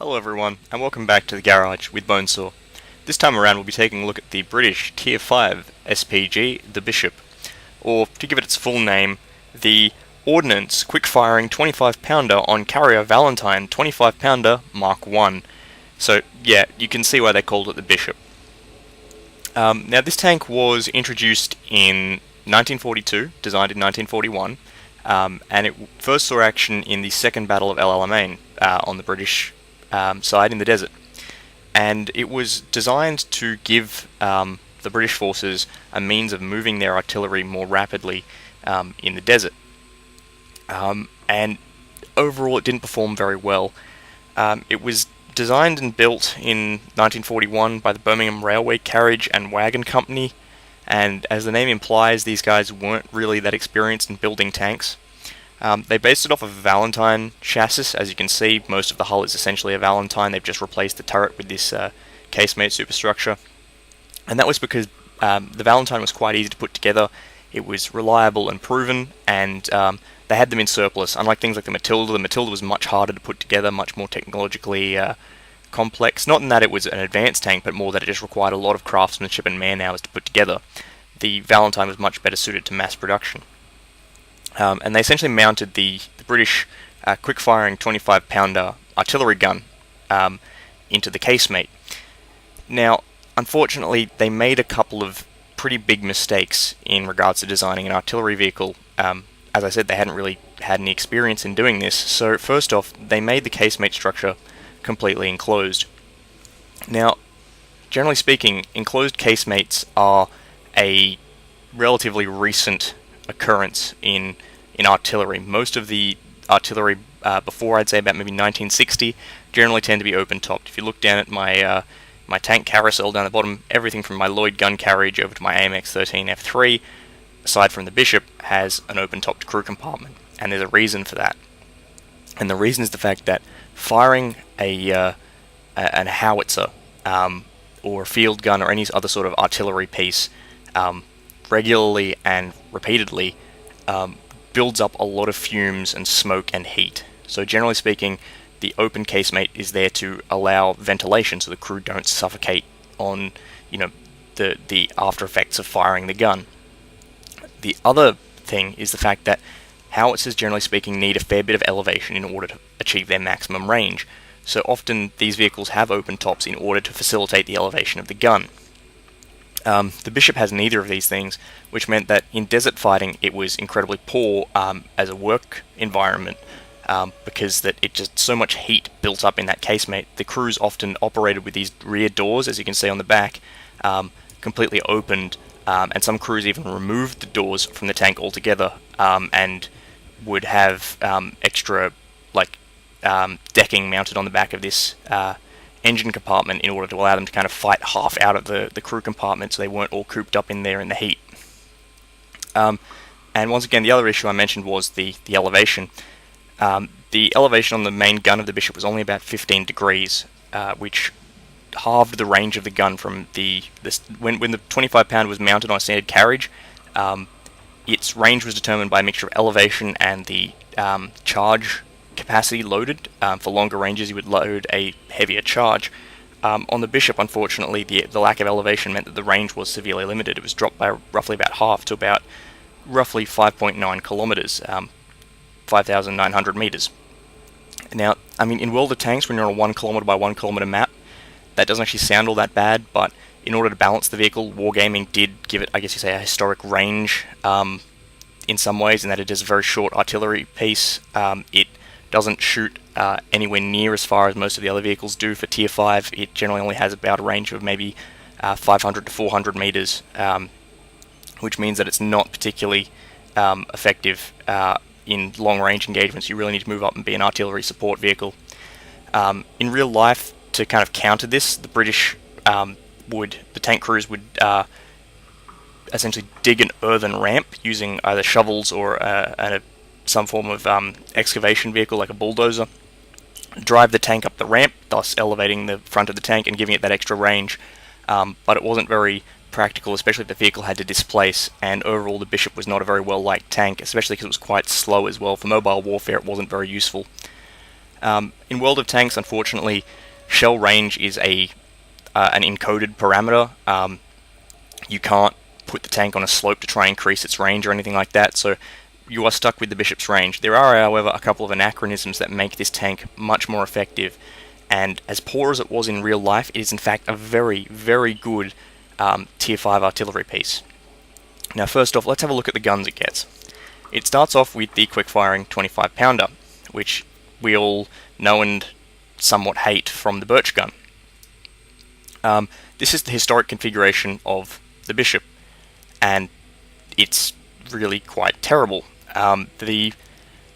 Hello everyone, and welcome back to the garage with Bonesaw. This time around we'll be taking a look at the British Tier 5 SPG, the Bishop, or to give it its full name, the Ordnance Quick-Firing 25-pounder on Carrier Valentine 25-pounder Mark 1. So yeah, you can see why they called it the Bishop. Now this tank was introduced in 1942, designed in 1941, and it first saw action in the Second Battle of El Alamein on the British side in the desert. And it was designed to give the British forces a means of moving their artillery more rapidly in the desert. And overall it didn't perform very well. It was designed and built in 1941 by the Birmingham Railway Carriage and Wagon Company, and as the name implies, these guys weren't really that experienced in building tanks. They based it off of a Valentine chassis. As you can see, most of the hull is essentially a Valentine. They've just replaced the turret with this casemate superstructure. And that was because the Valentine was quite easy to put together. It was reliable and proven, and they had them in surplus. Unlike things like the Matilda was much harder to put together, much more technologically complex. Not in that it was an advanced tank, but more that it just required a lot of craftsmanship and man-hours to put together. The Valentine was much better suited to mass production. And they essentially mounted the British quick-firing 25-pounder artillery gun into the casemate. Now, unfortunately, they made a couple of pretty big mistakes in regards to designing an artillery vehicle. As I said, they hadn't really had any experience in doing this. So first off, they made the casemate structure completely enclosed. Now, generally speaking, enclosed casemates are a relatively recent occurrence in artillery. Most of the artillery before, I'd say about maybe 1960, generally tend to be open-topped. If you look down at my my tank carousel down the bottom, everything from my Lloyd gun carriage over to my AMX-13 F3, aside from the Bishop, has an open-topped crew compartment, and there's a reason for that. And the reason is the fact that firing an howitzer or a field gun or any other sort of artillery piece regularly and repeatedly builds up a lot of fumes and smoke and heat. So generally speaking, the open casemate is there to allow ventilation so the crew don't suffocate on, the after effects of firing the gun. The other thing is the fact that howitzers, generally speaking, need a fair bit of elevation in order to achieve their maximum range. So often these vehicles have open tops in order to facilitate the elevation of the gun. The Bishop has neither of these things, which meant that in desert fighting it was incredibly poor as a work environment, because that it just so much heat built up in that casemate. The crews often operated with these rear doors, as you can see on the back, completely opened, and some crews even removed the doors from the tank altogether, and would have extra decking mounted on the back of this engine compartment in order to allow them to kind of fight half out of the crew compartment so they weren't all cooped up in there in the heat. And once again, the other issue I mentioned was the elevation. The elevation on the main gun of the Bishop was only about 15 degrees, which halved the range of the gun from when the 25-pounder was mounted on a standard carriage. Its range was determined by a mixture of elevation and the charge capacity loaded. For longer ranges you would load a heavier charge. On the Bishop, unfortunately, the lack of elevation meant that the range was severely limited. It was dropped by roughly about half to about roughly 5.9 kilometers, 5,900 meters. Now, I mean, in World of Tanks, when you're on a 1 kilometer by 1 kilometer map, that doesn't actually sound all that bad, but in order to balance the vehicle, Wargaming did give it, I guess you say, a historic range in some ways, in that it is a very short artillery piece. It doesn't shoot anywhere near as far as most of the other vehicles do for Tier 5. It generally only has about a range of maybe 500 to 400 meters, which means that it's not particularly effective in long-range engagements. You really need to move up and be an artillery support vehicle. In real life, to kind of counter this, the British the tank crews would essentially dig an earthen ramp using either shovels or some form of excavation vehicle like a bulldozer, drive the tank up the ramp, thus elevating the front of the tank and giving it that extra range. But it wasn't very practical, especially if the vehicle had to displace, and overall the Bishop was not a very well-liked tank, especially because it was quite slow as well. For mobile warfare it wasn't very useful. In World of Tanks, unfortunately, shell range is an encoded parameter. You can't put the tank on a slope to try and increase its range or anything like that, so you are stuck with the bishop's range. There are, however, a couple of anachronisms that make this tank much more effective, and as poor as it was in real life, it is in fact a very, very good tier 5 artillery piece. Now first off, let's have a look at the guns it gets. It starts off with the quick-firing 25 pounder, which we all know and somewhat hate from the Birch gun. This is the historic configuration of the Bishop, and it's really quite terrible. The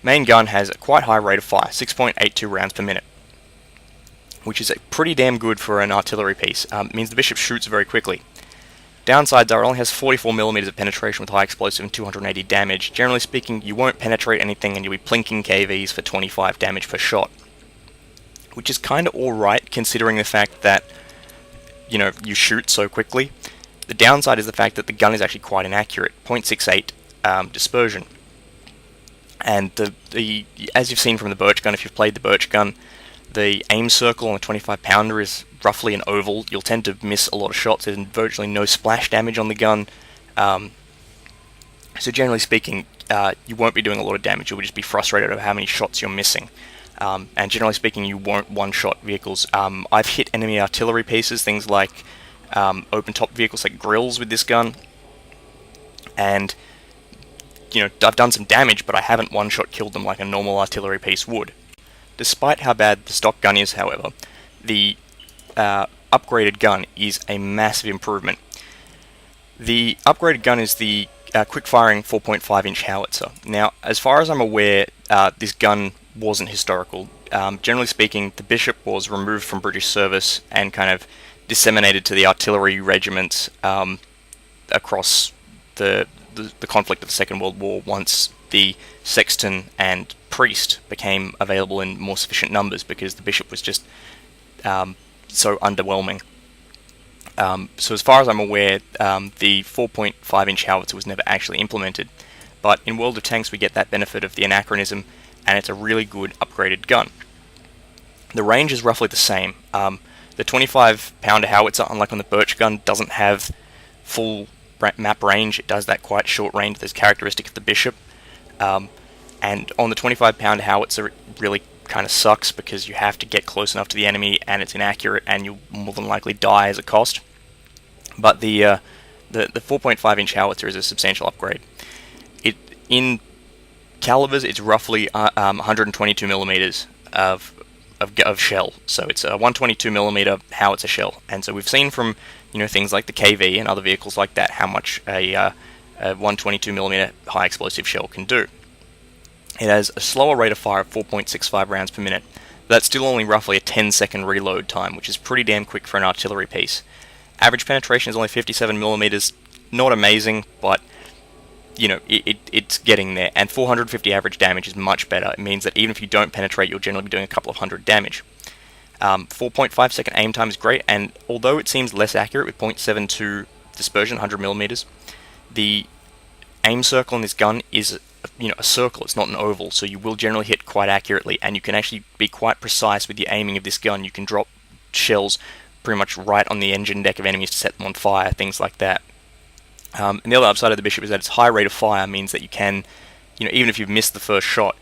main gun has a quite high rate of fire, 6.82 rounds per minute, which is pretty damn good for an artillery piece. It means the Bishop shoots very quickly. Downsides are it only has 44mm of penetration with high explosive and 280 damage. Generally speaking, you won't penetrate anything and you'll be plinking KVs for 25 damage per shot, which is kind of alright considering the fact that, you know, you shoot so quickly. The downside is the fact that the gun is actually quite inaccurate, 0.68 dispersion. And as you've seen from the Birch gun, if you've played the Birch gun, the aim circle on the 25 pounder is roughly an oval. You'll tend to miss a lot of shots. There's virtually no splash damage on the gun. So generally speaking, you won't be doing a lot of damage. You'll just be frustrated over how many shots you're missing. And generally speaking, you won't one-shot vehicles. I've hit enemy artillery pieces, things like open-top vehicles like grills with this gun. And, you know, I've done some damage, but I haven't one-shot killed them like a normal artillery piece would. Despite how bad the stock gun is, however, the upgraded gun is a massive improvement. The upgraded gun is the quick-firing 4.5-inch howitzer. Now, as far as I'm aware, this gun wasn't historical. Generally speaking, the Bishop was removed from British service and kind of disseminated to the artillery regiments across the conflict of the Second World War once the sexton and priest became available in more sufficient numbers, because the Bishop was just so underwhelming. So as far as I'm aware, the 4.5-inch howitzer was never actually implemented, but in World of Tanks we get that benefit of the anachronism, and it's a really good upgraded gun. The range is roughly the same. The 25 pounder howitzer, unlike on the Birch gun, doesn't have full map range. It does that quite short range that's characteristic of the Bishop. And on the 25 pounder howitzer, it really kind of sucks because you have to get close enough to the enemy and it's inaccurate and you'll more than likely die as a cost. But the 4.5-inch howitzer is a substantial upgrade. In calibers, it's roughly 122mm of shell, so it's a 122mm howitzer shell. And so we've seen from, you know, things like the KV and other vehicles like that how much a 122mm high explosive shell can do. It has a slower rate of fire of 4.65 rounds per minute. That's still only roughly a 10-second reload time, which is pretty damn quick for an artillery piece. Average penetration is only 57mm, not amazing, but you know, it's getting there, and 450 average damage is much better. It means that even if you don't penetrate, you'll generally be doing a couple of hundred damage. 4.5 second aim time is great, and although it seems less accurate with 0.72 dispersion, 100mm, the aim circle in this gun is, you know, a circle. It's not an oval, so you will generally hit quite accurately, and you can actually be quite precise with the aiming of this gun. You can drop shells pretty much right on the engine deck of enemies to set them on fire, things like that. And the other upside of the Bishop is that its high rate of fire means that you can, you know, even if you've missed the first shot,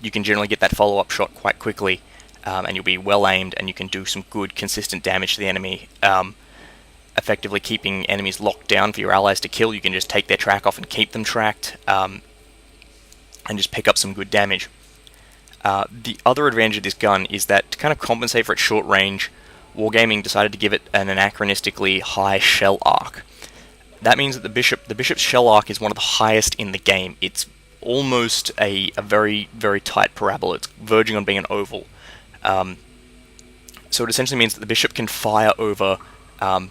you can generally get that follow-up shot quite quickly, and you'll be well aimed, and you can do some good, consistent damage to the enemy, effectively keeping enemies locked down for your allies to kill. You can just take their track off and keep them tracked, and just pick up some good damage. The other advantage of this gun is that to kind of compensate for its short range, Wargaming decided to give it an anachronistically high shell arc. That means that the Bishop's shell arc is one of the highest in the game. It's almost a very, very tight parabola. It's verging on being an oval. So it essentially means that the Bishop can fire over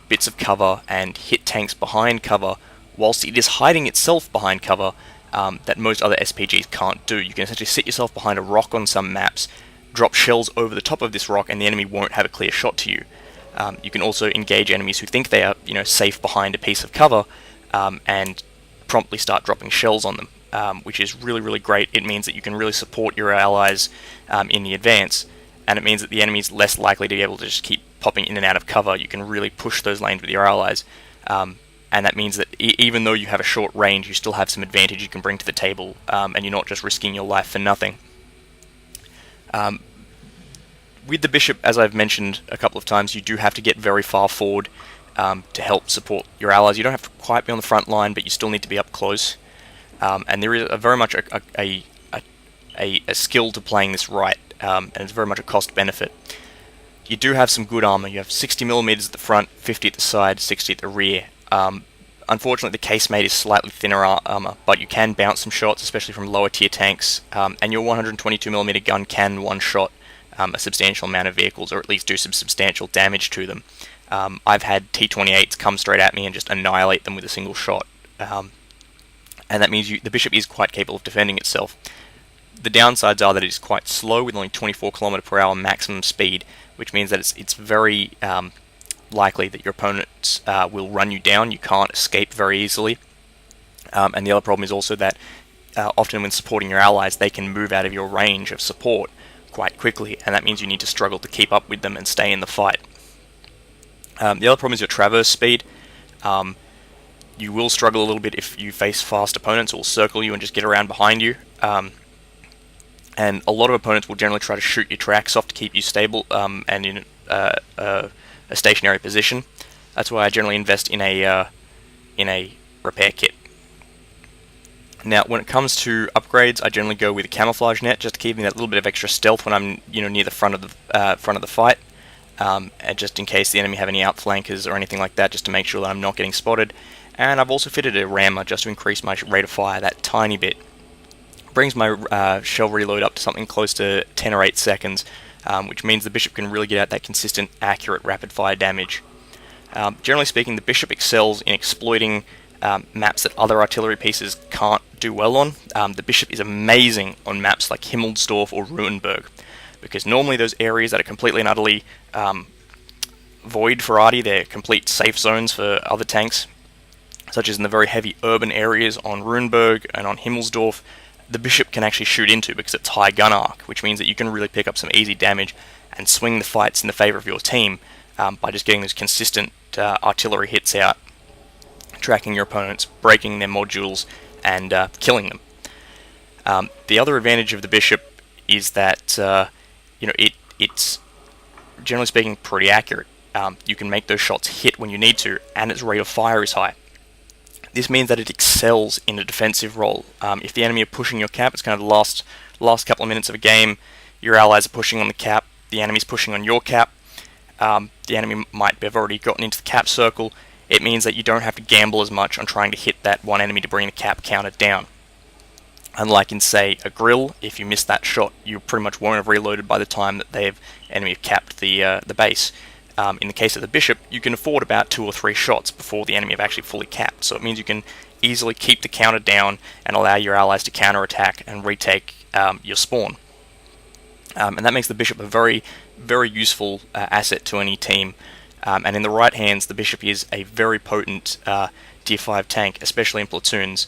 bits of cover and hit tanks behind cover, whilst it is hiding itself behind cover that most other SPGs can't do. You can essentially sit yourself behind a rock on some maps, drop shells over the top of this rock, and the enemy won't have a clear shot to you. You can also engage enemies who think they are, you know, safe behind a piece of cover, and promptly start dropping shells on them, which is really, really great. It means that you can really support your allies in the advance. and it means that the enemy's less likely to be able to just keep popping in and out of cover. You can really push those lanes with your allies, and that means that even though you have a short range, you still have some advantage you can bring to the table, and you're not just risking your life for nothing. With the bishop, as I've mentioned a couple of times, you do have to get very far forward to help support your allies. You don't have to quite be on the front line, but you still need to be up close. And there is very much a skill to playing this right, and it's very much a cost benefit. You do have some good armor. You have 60mm at the front, 50 at the side, 60 at the rear. Unfortunately, the casemate is slightly thinner armor, but you can bounce some shots, especially from lower tier tanks, and your 122mm gun can one-shot a substantial amount of vehicles, or at least do some substantial damage to them. I've had T-28s come straight at me and just annihilate them with a single shot, and that means the bishop is quite capable of defending itself. The downsides are that it is quite slow, with only 24km/h maximum speed, which means that it's very likely that your opponents will run you down. You can't escape very easily. And the other problem is also that often when supporting your allies, they can move out of your range of support quite quickly, and that means you need to struggle to keep up with them and stay in the fight. The other problem is your traverse speed. You will struggle a little bit if you face fast opponents who will circle you and just get around behind you. And a lot of opponents will generally try to shoot your tracks off to keep you stable and in a stationary position. That's why I generally invest in a repair kit. Now, when it comes to upgrades, I generally go with a camouflage net, just to give me that little bit of extra stealth when I'm near the front of the fight, and just in case the enemy have any outflankers or anything like that, just to make sure that I'm not getting spotted. And I've also fitted a rammer just to increase my rate of fire that tiny bit. Brings my shell reload up to something close to 10 or 8 seconds, which means the bishop can really get out that consistent, accurate, rapid-fire damage. Generally speaking, the bishop excels in exploiting maps that other artillery pieces can't do well on. The bishop is amazing on maps like Himmelsdorf or Ruinberg, because normally those areas that are completely and utterly void for arty, they're complete safe zones for other tanks, such as in the very heavy urban areas on Ruinberg and on Himmelsdorf. The bishop can actually shoot into because it's high gun arc, which means that you can really pick up some easy damage and swing the fights in the favour of your team by just getting those consistent artillery hits out, tracking your opponents, breaking their modules, and killing them. The other advantage of the bishop is that it's generally speaking pretty accurate. You can make those shots hit when you need to, and its rate of fire is high. This means that it excels in a defensive role. If the enemy are pushing your cap, it's kind of the last couple of minutes of a game, your allies are pushing on the cap, the enemy's pushing on your cap, the enemy might have already gotten into the cap circle. It means that you don't have to gamble as much on trying to hit that one enemy to bring the cap counter down. Unlike in, say, a grill, if you miss that shot, you pretty much won't have reloaded by the time that enemy have capped the base. In the case of the bishop, you can afford about 2 or 3 shots before the enemy have actually fully capped, so it means you can easily keep the counter down and allow your allies to counterattack and retake your spawn. And that makes the bishop a very, very useful asset to any team. And in the right hands, the bishop is a very potent tier 5 tank, especially in platoons.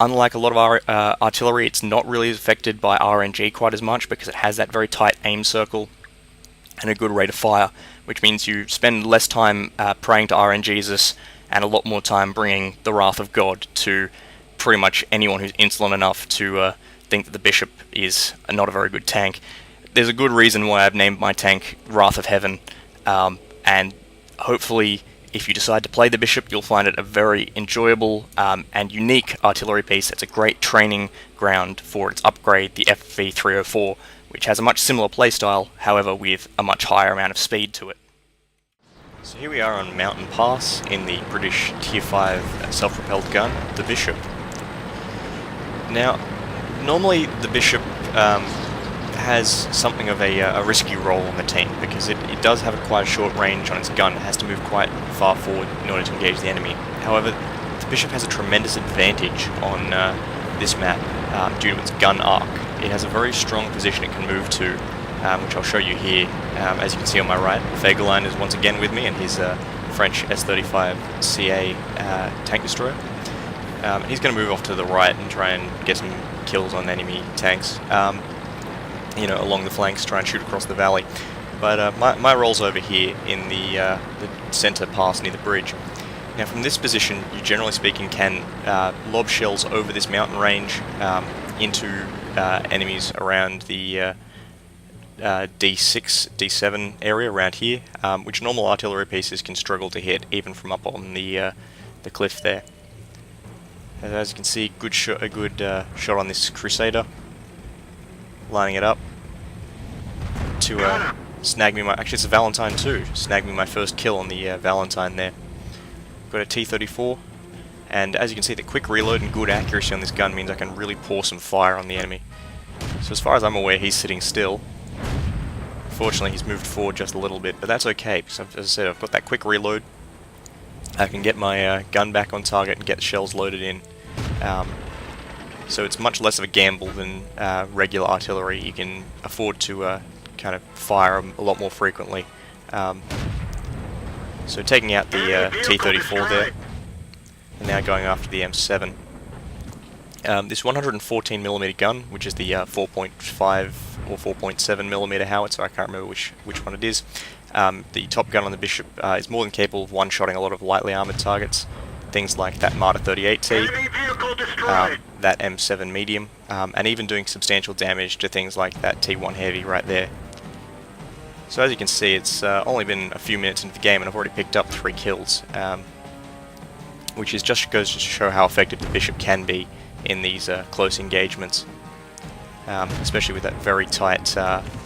Unlike a lot of our artillery, it's not really affected by RNG quite as much because it has that very tight aim circle and a good rate of fire, which means you spend less time praying to RNGesus and a lot more time bringing the wrath of God to pretty much anyone who's insolent enough to think that the bishop is not a very good tank. There's a good reason why I've named my tank Wrath of Heaven, and hopefully if you decide to play the bishop, you'll find it a very enjoyable and unique artillery piece. It's a great training ground for its upgrade, the FV304, which has a much similar playstyle, however with a much higher amount of speed to it. So here we are on Mountain Pass in the British Tier 5 self-propelled gun, the Bishop. Now, normally the Bishop has something of a risky role on the team, because it does have quite a short range on its gun. It has to move quite far forward in order to engage the enemy. However, the Bishop has a tremendous advantage on this map due to its gun arc. It has a very strong position it can move to, which I'll show you here. As you can see on my right, Fegelein is once again with me and his French S-35 CA tank destroyer. He's going to move off to the right and try and get some kills on enemy tanks. along the flanks, try and shoot across the valley. But my role's over here in the center pass near the bridge. Now from this position, you generally speaking can lob shells over this mountain range into enemies around the D6, D7 area around here, which normal artillery pieces can struggle to hit even from up on the cliff there. As you can see, a good shot on this Crusader, lining it up to snag me actually it's a Valentine too, snag me my first kill on the Valentine there. Got a T-34, and as you can see, the quick reload and good accuracy on this gun means I can really pour some fire on the enemy. So as far as I'm aware, he's sitting still. Unfortunately, he's moved forward just a little bit, but that's okay, because as I said, I've got that quick reload. I can get my gun back on target and get the shells loaded in. So it's much less of a gamble than regular artillery. You can afford to kind of fire a lot more frequently. So taking out the T-34 there, and now going after the M7. This 114mm gun, which is the 4.5 or 4.7mm howitzer, I can't remember which one it is. The top gun on the Bishop is more than capable of one-shotting a lot of lightly armoured targets, things like that Marder 38T, that M7 medium, and even doing substantial damage to things like that T1 heavy right there. So as you can see, it's only been a few minutes into the game and I've already picked up 3 kills, which just goes to show how effective the Bishop can be in these close engagements, especially with that very tight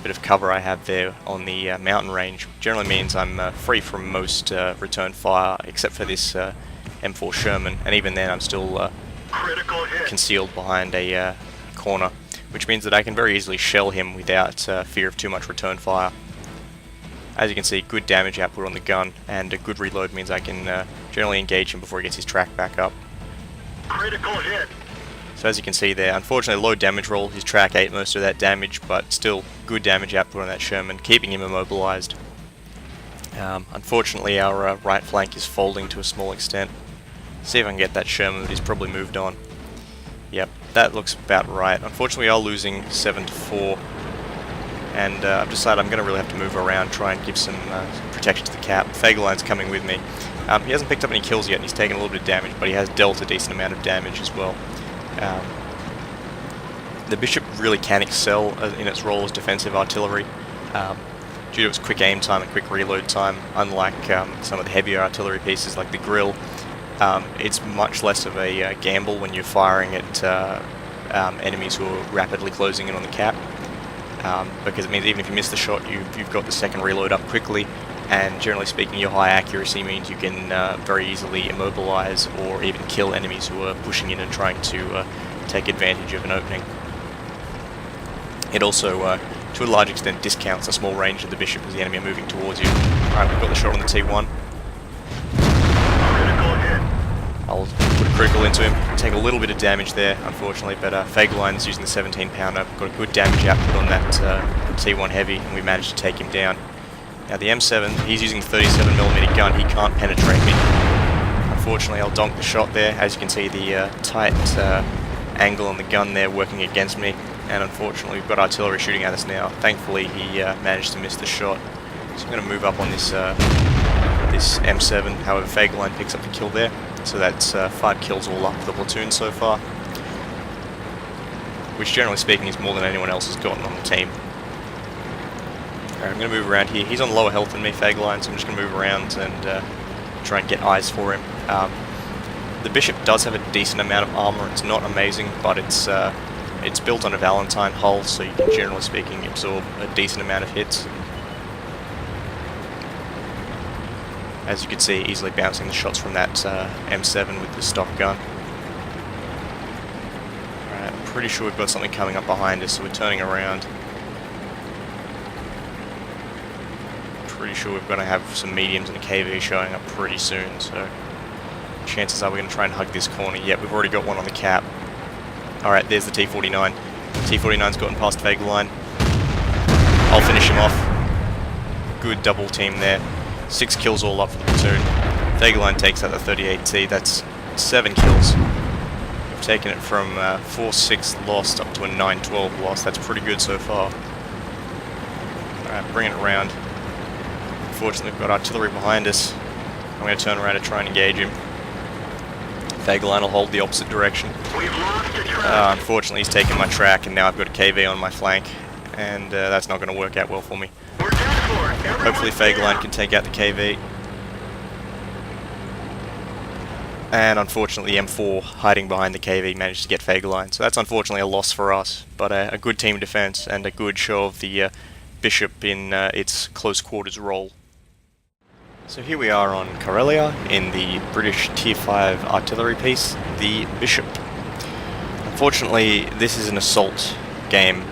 bit of cover I have there on the mountain range. Generally means I'm free from most return fire except for this M4 Sherman, and even then I'm still concealed behind a corner, which means that I can very easily shell him without fear of too much return fire. As you can see, good damage output on the gun, and a good reload means I can generally engage him before he gets his track back up. Critical hit. So as you can see there, unfortunately low damage roll, his track ate most of that damage, but still good damage output on that Sherman, keeping him immobilized. Unfortunately our right flank is folding to a small extent. See if I can get that Sherman, but he's probably moved on. Yep, that looks about right. Unfortunately we are losing 7-4. And I've decided I'm going to really have to move around, try and give some protection to the cap. Fageline's coming with me. He hasn't picked up any kills yet, and he's taken a little bit of damage, but he has dealt a decent amount of damage as well. The Bishop really can excel in its role as defensive artillery, due to its quick aim time and quick reload time, unlike some of the heavier artillery pieces like the Grill. It's much less of a gamble when you're firing at enemies who are rapidly closing in on the cap. Because it means even if you miss the shot, you've got the second reload up quickly, and generally speaking your high accuracy means you can very easily immobilize or even kill enemies who are pushing in and trying to take advantage of an opening. It also, to a large extent, discounts the small range of the Bishop as the enemy are moving towards you. Alright, we've got the shot on the T1. I'll put a critical into him, take a little bit of damage there, unfortunately, but Fageline's using the 17-pounder, got a good damage output on that T1 heavy, and we managed to take him down. Now the M7, he's using the 37mm gun, he can't penetrate me. Unfortunately, I'll donk the shot there. As you can see, the tight angle on the gun there working against me, and unfortunately we've got artillery shooting at us now. Thankfully, he managed to miss the shot. So I'm going to move up on this this M7, however Fageline picks up the kill there. So that's 5 kills all up for the platoon so far, which generally speaking is more than anyone else has gotten on the team. Alright, I'm going to move around here. He's on lower health than me, Fageline, so I'm just going to move around and try and get eyes for him. The Bishop does have a decent amount of armor. It's not amazing, but it's built on a Valentine hull, so you can generally speaking absorb a decent amount of hits. As you can see, easily bouncing the shots from that M7 with the stock gun. Alright, I'm pretty sure we've got something coming up behind us, so we're turning around. Pretty sure we're going to have some mediums and a KV showing up pretty soon, so chances are we're going to try and hug this corner. Yep, we've already got one on the cap. Alright, there's the T49. T49's gotten past Fageline. I'll finish him off. Good double team there. 6 kills all up for the platoon. Fageline takes out the 38T, that's 7 kills. We've taken it from 4-6 lost up to a 9-12 loss, that's pretty good so far. Alright, bring it around. Unfortunately, we've got artillery behind us. I'm going to turn around and try and engage him. Fagline will hold the opposite direction. We've lost the track. Unfortunately, he's taken my track, and now I've got a KV on my flank, and that's not going to work out well for me. We're dead for it. Hopefully Fagline can take out the KV. And unfortunately, M4 hiding behind the KV managed to get Fagline, so that's unfortunately a loss for us, but a good team defense and a good show of the Bishop in its close quarters role. So here we are on Karelia in the British Tier 5 artillery piece, the Bishop. Unfortunately, this is an assault game.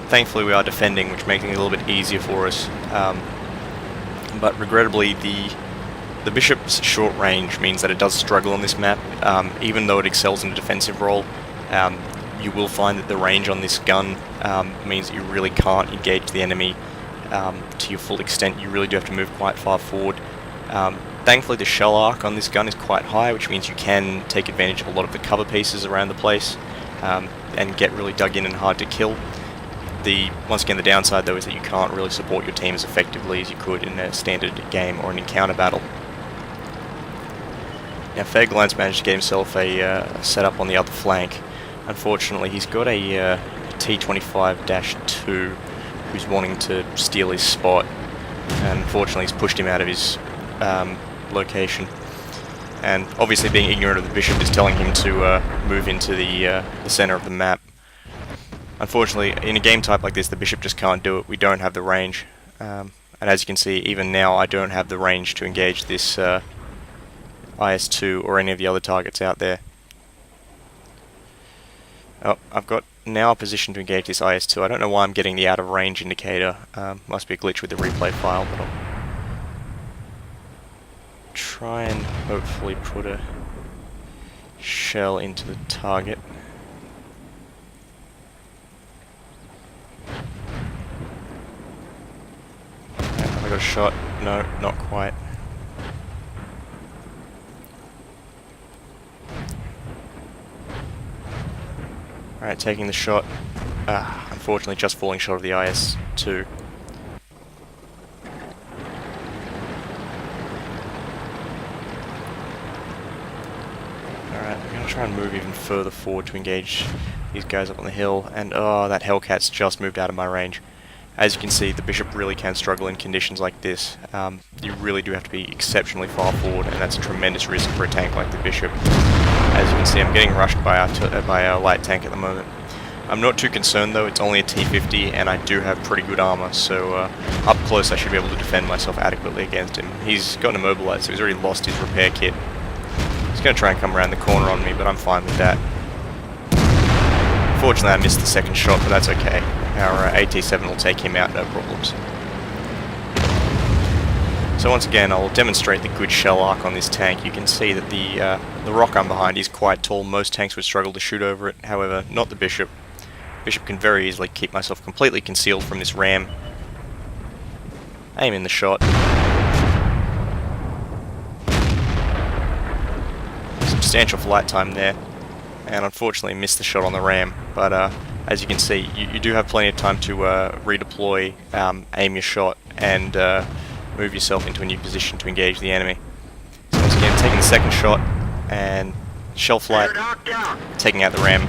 Thankfully we are defending, which makes it a little bit easier for us. But regrettably, the Bishop's short range means that it does struggle on this map. Even though it excels in a defensive role, you will find that the range on this gun means that you really can't engage the enemy to your full extent. You really do have to move quite far forward. Thankfully the shell arc on this gun is quite high, which means you can take advantage of a lot of the cover pieces around the place and get really dug in and hard to kill. Once again, the downside though is that you can't really support your team as effectively as you could in a standard game or an encounter battle. Now Fagline's managed to get himself a setup on the other flank. Unfortunately, he's got a T-25-2 who's wanting to steal his spot, and unfortunately he's pushed him out of his location. And obviously being ignorant of the Bishop is telling him to move into the center of the map. Unfortunately, in a game type like this, the Bishop just can't do it. We don't have the range. And as you can see, even now I don't have the range to engage this IS-2 or any of the other targets out there. Oh, I've got now a position to engage this IS-2. I don't know why I'm getting the out of range indicator. Must be a glitch with the replay file, but I'll try and hopefully put a shell into the target. Have I got a shot? No, not quite. Alright, taking the shot. Unfortunately just falling short of the IS-2. Alright, I'm going to try and move even further forward to engage these guys up on the hill, and that Hellcat's just moved out of my range. As you can see, the Bishop really can struggle in conditions like this. You really do have to be exceptionally far forward, and that's a tremendous risk for a tank like the Bishop. As you can see, I'm getting rushed by a light tank at the moment. I'm not too concerned though, it's only a T-50 and I do have pretty good armor, so up close I should be able to defend myself adequately against him. He's gotten immobilized, so he's already lost his repair kit. He's going to try and come around the corner on me, but I'm fine with that. Unfortunately I missed the second shot, but that's okay. Our AT-7 will take him out, no problems. So once again, I'll demonstrate the good shell arc on this tank. You can see that the rock I'm behind is quite tall. Most tanks would struggle to shoot over it, however, not the Bishop. Bishop can very easily keep myself completely concealed from this ram. Aim in the shot. Substantial flight time there, and unfortunately missed the shot on the ram, but as you can see, you do have plenty of time to redeploy, aim your shot, and move yourself into a new position to engage the enemy. So once again, taking the second shot, and shell flight, taking out the ram.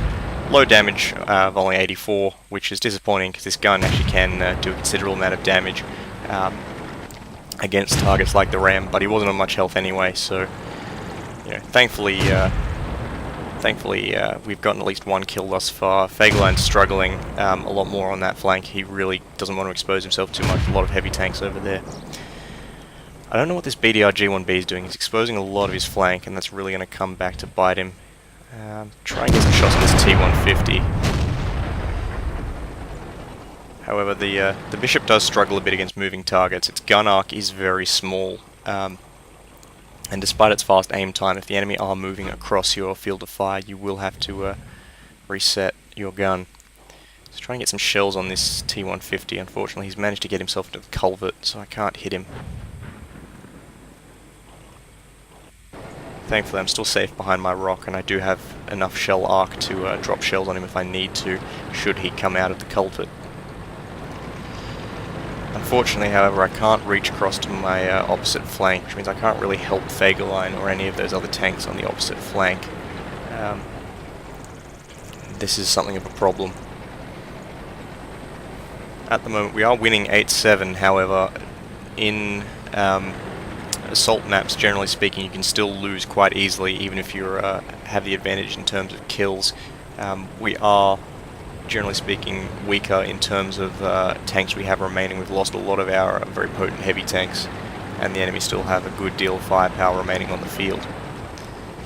Low damage of only 84, which is disappointing because this gun actually can do a considerable amount of damage against targets like the ram, but he wasn't on much health anyway, so you know, thankfully we've gotten at least one kill thus far. Fagline's struggling a lot more on that flank. He really doesn't want to expose himself too much. A lot of heavy tanks over there. I don't know what this BDR G1B is doing. He's exposing a lot of his flank, and that's really going to come back to bite him. Try and get some shots on this T150. However, the Bishop does struggle a bit against moving targets. Its gun arc is very small, and despite its fast aim time, if the enemy are moving across your field of fire, you will have to reset your gun. Let's try and get some shells on this T150. Unfortunately, he's managed to get himself into the culvert, so I can't hit him. Thankfully, I'm still safe behind my rock, and I do have enough shell arc to drop shells on him if I need to, should he come out of the culvert. Unfortunately, however, I can't reach across to my opposite flank, which means I can't really help Fagerline or any of those other tanks on the opposite flank. This is something of a problem. At the moment, we are winning 8-7, however, in assault maps, generally speaking, you can still lose quite easily, even if you have the advantage in terms of kills. We are, generally speaking, weaker in terms of tanks we have remaining. We've lost a lot of our very potent heavy tanks, and the enemy still have a good deal of firepower remaining on the field.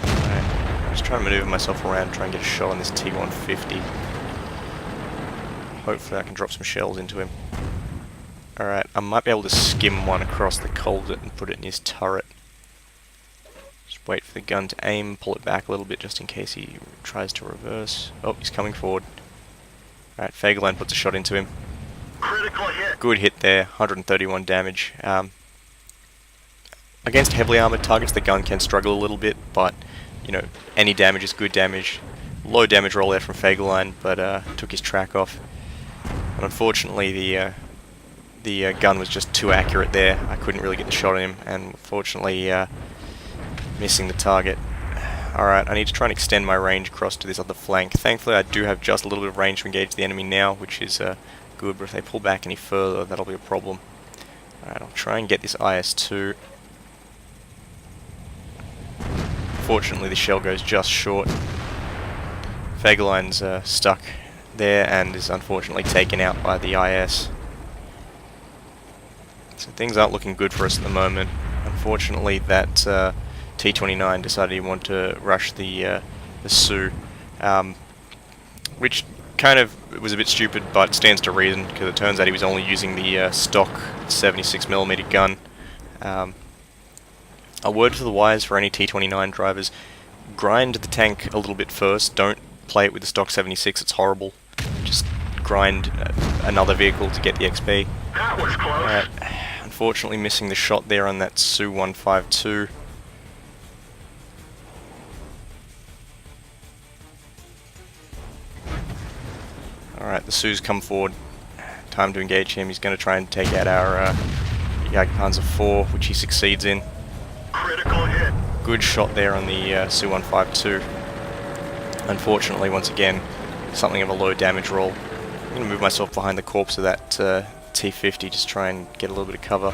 Alright, I'm just trying to maneuver myself around, try and get a shot on this T-150. Hopefully I can drop some shells into him. Alright, I might be able to skim one across the culvert and put it in his turret. Just wait for the gun to aim, pull it back a little bit just in case he tries to reverse. Oh, he's coming forward. Alright, Fagerland puts a shot into him. Critical hit. Good hit there, 131 damage. Against heavily armoured targets, the gun can struggle a little bit, but, you know, any damage is good damage. Low damage roll there from Fagerline, but took his track off. And unfortunately, the gun was just too accurate there. I couldn't really get the shot on him, and unfortunately missing the target. Alright, I need to try and extend my range across to this other flank. Thankfully I do have just a little bit of range to engage the enemy now, which is good, but if they pull back any further, that'll be a problem. Alright, I'll try and get this IS-2. Fortunately the shell goes just short. Fagerline's stuck there and is unfortunately taken out by the IS. So things aren't looking good for us at the moment. Unfortunately, that T-29 decided he wanted to rush the Sioux, which kind of was a bit stupid, but stands to reason because it turns out he was only using the stock 76mm gun. A word to the wise for any T-29 drivers: grind the tank a little bit first. Don't play it with the stock 76. It's horrible. Just grind another vehicle to get the XP. That was close. Unfortunately missing the shot there on that Su-152. Alright, the Su's come forward. Time to engage him. He's going to try and take out our Jagdpanzer IV, which he succeeds in. Critical hit. Good shot there on the Su-152. Unfortunately, once again, something of a low damage roll. I'm going to move myself behind the corpse of that T-50, just try and get a little bit of cover.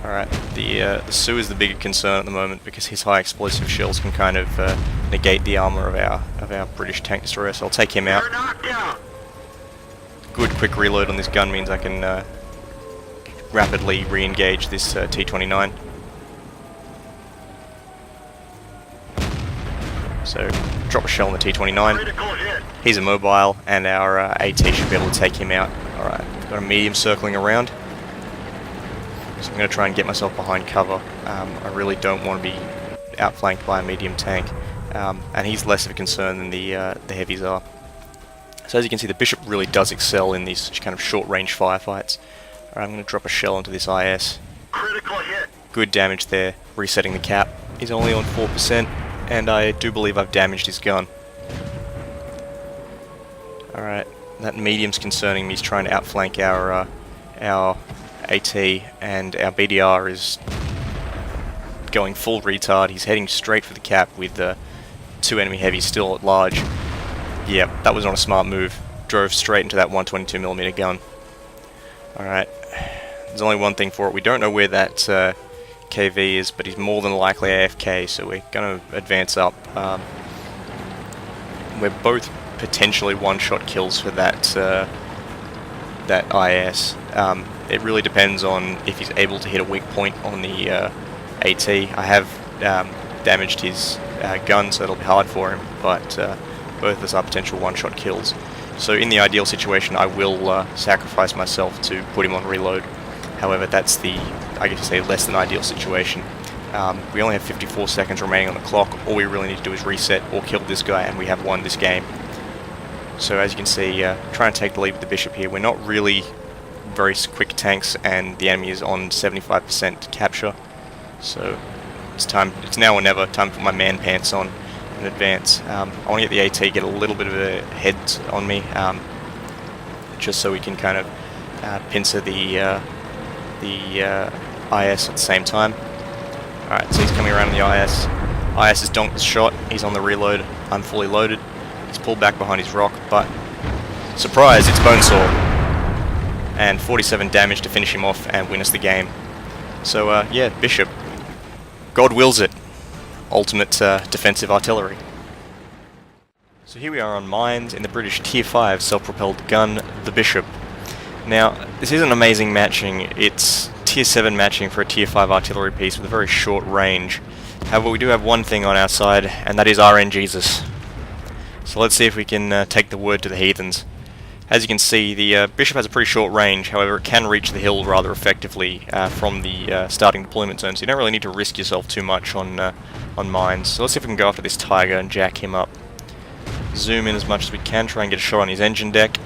Alright, the Sioux is the bigger concern at the moment because his high explosive shells can kind of negate the armor of our British tank destroyer, so I'll take him out. You're knocked out. Good quick reload on this gun means I can rapidly re-engage this T-29. So, drop a shell on the T-29. Critical hit. He's immobile, and our AT should be able to take him out. Alright, got a medium circling around. So I'm going to try and get myself behind cover. I really don't want to be outflanked by a medium tank. And he's less of a concern than the heavies are. So as you can see, the Bishop really does excel in these kind of short-range firefights. Alright, I'm going to drop a shell into this IS. Critical hit. Good damage there, resetting the cap. He's only on 4%, and I do believe I've damaged his gun. Alright, that medium's concerning me. He's trying to outflank our AT, and our BDR is going full retard. He's heading straight for the cap with two enemy heavies still at large. Yeah, that was not a smart move. Drove straight into that 122mm gun. Alright, there's only one thing for it. We don't know where that KV is, but he's more than likely AFK, so we're going to advance up. We're both potentially one-shot kills for that that IS. It really depends on if he's able to hit a weak point on the AT. I have damaged his gun, so it'll be hard for him, but both of us are potential one-shot kills. So in the ideal situation, I will sacrifice myself to put him on reload. However, that's the, I guess you say, less than ideal situation. We only have 54 seconds remaining on the clock. All we really need to do is reset or kill this guy, and we have won this game. So as you can see, trying to take the lead with the Bishop here. We're not really very quick tanks, and the enemy is on 75% capture. So it's time. It's now or never. Time to put my man pants on and advance. I want to get the AT, get a little bit of a head on me, just so we can kind of pincer the IS at the same time. Alright, so he's coming around the IS. IS has donked the shot, he's on the reload, I'm fully loaded. He's pulled back behind his rock, but surprise, it's Bonesaw. And 47 damage to finish him off and win us the game. So yeah, Bishop. God wills it. Ultimate defensive artillery. So here we are on mines in the British Tier 5 self-propelled gun, the Bishop. Now, this isn't amazing matching, it's Tier 7 matching for a Tier 5 artillery piece with a very short range. However, we do have one thing on our side, and that is RNGesus. So let's see if we can take the word to the heathens. As you can see, the Bishop has a pretty short range, however it can reach the hill rather effectively from the starting deployment zone, so you don't really need to risk yourself too much on mines. So let's see if we can go after this Tiger and jack him up. Zoom in as much as we can, try and get a shot on his engine deck.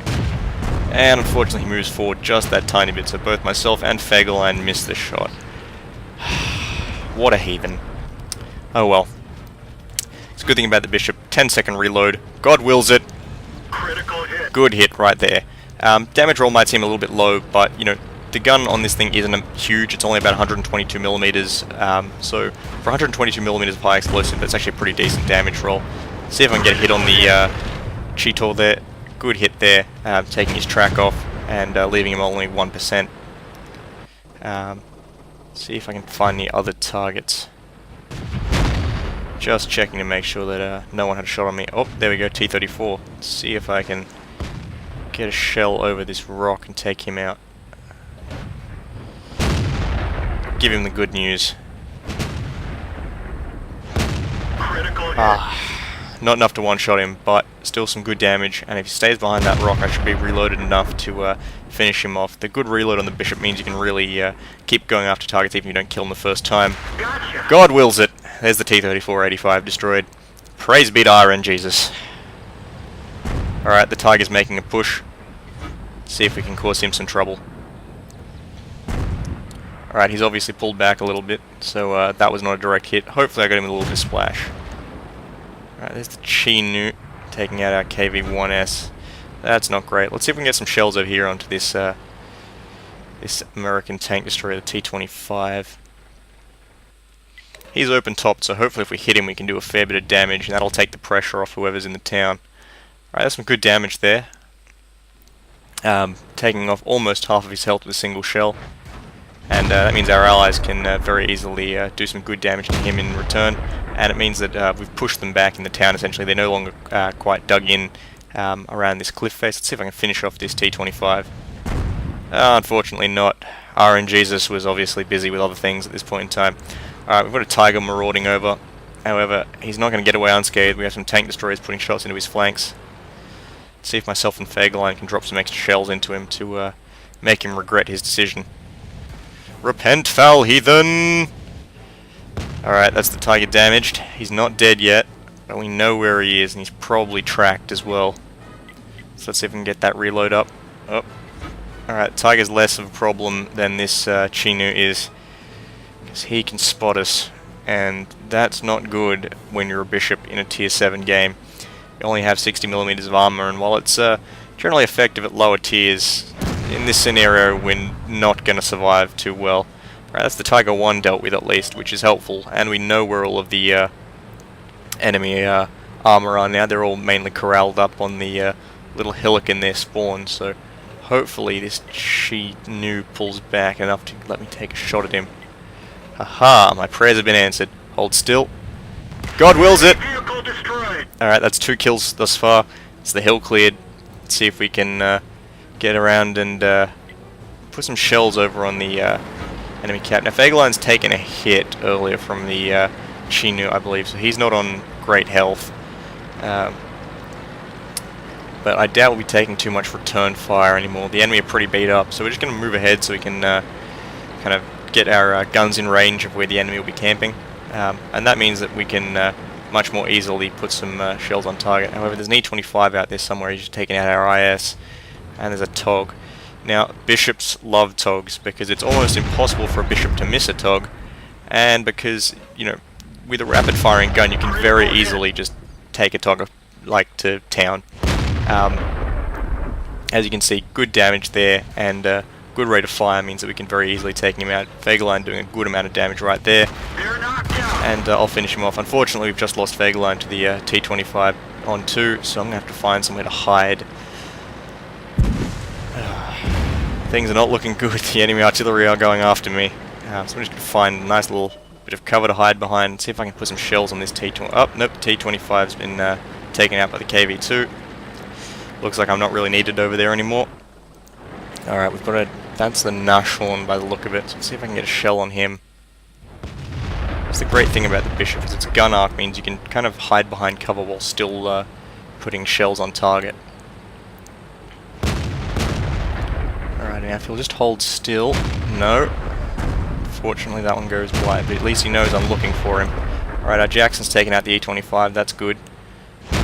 And unfortunately he moves forward just that tiny bit, so both myself and Fagerline missed the shot. What a heathen. Oh well. It's a good thing about the Bishop, 10-second reload, God wills it. Critical hit. Good hit right there. Damage roll might seem a little bit low, but you know, the gun on this thing isn't huge, it's only about 122 millimeters. So for 122 millimeters of high explosive, that's actually a pretty decent damage roll. See if I can get a hit on the Cheetor there. Good hit there, taking his track off and leaving him only 1%. See if I can find the other targets. Just checking to make sure that no one had a shot on me. Oh, there we go, T-34. Let's see if I can get a shell over this rock and take him out. Give him the good news. Critical hit. Not enough to one-shot him, but still some good damage, and if he stays behind that rock I should be reloaded enough to finish him off. The good reload on the Bishop means you can really keep going after targets even if you don't kill them the first time. Gotcha. God wills it. There's the T-34-85 destroyed. Praise be to RNGesus. Alright, the Tiger's making a push. See if we can cause him some trouble. Alright, he's obviously pulled back a little bit, so that was not a direct hit. Hopefully I got him with a little bit of splash. Alright, there's the Chinook taking out our KV-1S. That's not great. Let's see if we can get some shells over here onto this this American tank destroyer, the T-25. He's open topped, so hopefully if we hit him we can do a fair bit of damage, and that'll take the pressure off whoever's in the town. Alright, that's some good damage there. Taking off almost half of his health with a single shell. And that means our allies can very easily do some good damage to him in return. And it means that we've pushed them back in the town essentially. They're no longer quite dug in around this cliff face. Let's see if I can finish off this T-25. Unfortunately not. RNGesus was obviously busy with other things at this point in time. Alright, we've got a Tiger marauding over. However, he's not going to get away unscathed. We have some tank destroyers putting shots into his flanks. Let's see if myself and Fagerline can drop some extra shells into him to make him regret his decision. Repent, foul heathen! Alright, that's the Tiger damaged. He's not dead yet, but we know where he is, and he's probably tracked as well. So let's see if we can get that reload up. Oh. Alright, Tiger's less of a problem than this Chinook is, because he can spot us, and that's not good when you're a Bishop in a Tier 7 game. You only have 60mm of armor, and while it's generally effective at lower tiers, in this scenario we're not going to survive too well. Right, that's the Tiger 1 dealt with at least, which is helpful, and we know where all of the enemy armor are now. They're all mainly corralled up on the little hillock in their spawn, so hopefully this Chinook pulls back enough to let me take a shot at him. Haha, my prayers have been answered. Hold still. God wills it! Vehicle destroyed. Alright, that's 2 kills thus far. It's the hill cleared. Let's see if we can get around and put some shells over on the enemy cap. Now, Fagerline's taken a hit earlier from the Chinook, I believe, so he's not on great health. But I doubt we'll be taking too much return fire anymore. The enemy are pretty beat up, so we're just going to move ahead so we can kind of get our guns in range of where the enemy will be camping. And that means that we can much more easily put some shells on target. However, there's an E-25 out there somewhere. He's just taking out our IS, and there's a TOG. Now, Bishops love TOGs because it's almost impossible for a Bishop to miss a TOG, and because, you know, with a rapid-firing gun, you can very easily just take a TOG like to town. As you can see, good damage there, and good rate of fire means that we can very easily take him out. Vegeline doing a good amount of damage right there, They're knocked out. and I'll finish him off. Unfortunately, we've just lost Vegeline to the T-25 on 2, so I'm going to have to find somewhere to hide. Things are not looking good. The enemy artillery are going after me. So I'm just going to find a nice little bit of cover to hide behind, see if I can put some shells on this T-20. Oh, nope, the T-25's been taken out by the KV-2. Looks like I'm not really needed over there anymore. Alright, we've got a... That's the Nashorn by the look of it. So let's see if I can get a shell on him. That's the great thing about the Bishop, is its gun arc means you can kind of hide behind cover while still putting shells on target. Alright, now if he'll just hold still... No. Fortunately that one goes wide, but at least he knows I'm looking for him. Alright, our Jackson's taken out the E-25, that's good.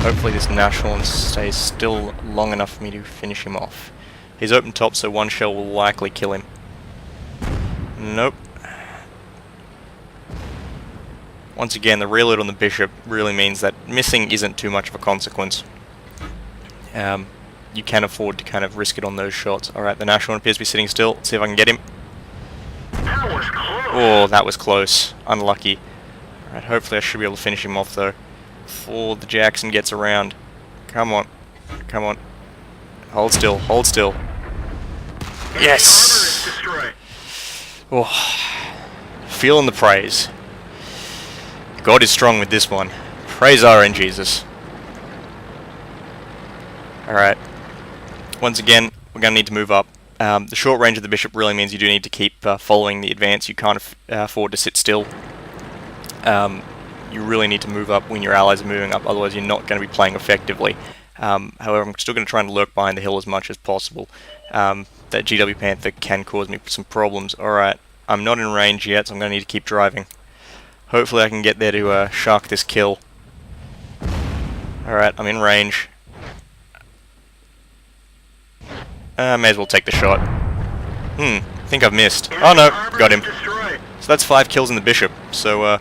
Hopefully this Nashorn stays still long enough for me to finish him off. He's open top, so one shell will likely kill him. Nope. Once again, the reload on the Bishop really means that missing isn't too much of a consequence. You can afford to kind of risk it on those shots. Alright, the Nashorn appears to be sitting still. Let's see if I can get him. That was close. Oh, that was close. Unlucky. Alright, hopefully I should be able to finish him off though. Before the Jackson gets around. Come on. Come on. Hold still. Hold still. Yes! Armor is destroyed. Oh, feeling the praise. God is strong with this one. Praise RN Jesus. Alright. Once again, we're going to need to move up. The short range of the Bishop really means you do need to keep following the advance. You can't afford to sit still. You really need to move up when your allies are moving up, otherwise you're not going to be playing effectively. However, I'm still going to try and lurk behind the hill as much as possible. That GW Panther can cause me some problems. Alright, I'm not in range yet, so I'm going to need to keep driving. Hopefully I can get there to shark this kill. Alright, I'm in range. May as well take the shot. I think I've missed. Oh no, got him. Destroyed. So that's 5 kills in the Bishop, so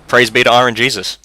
praise be to RN Jesus.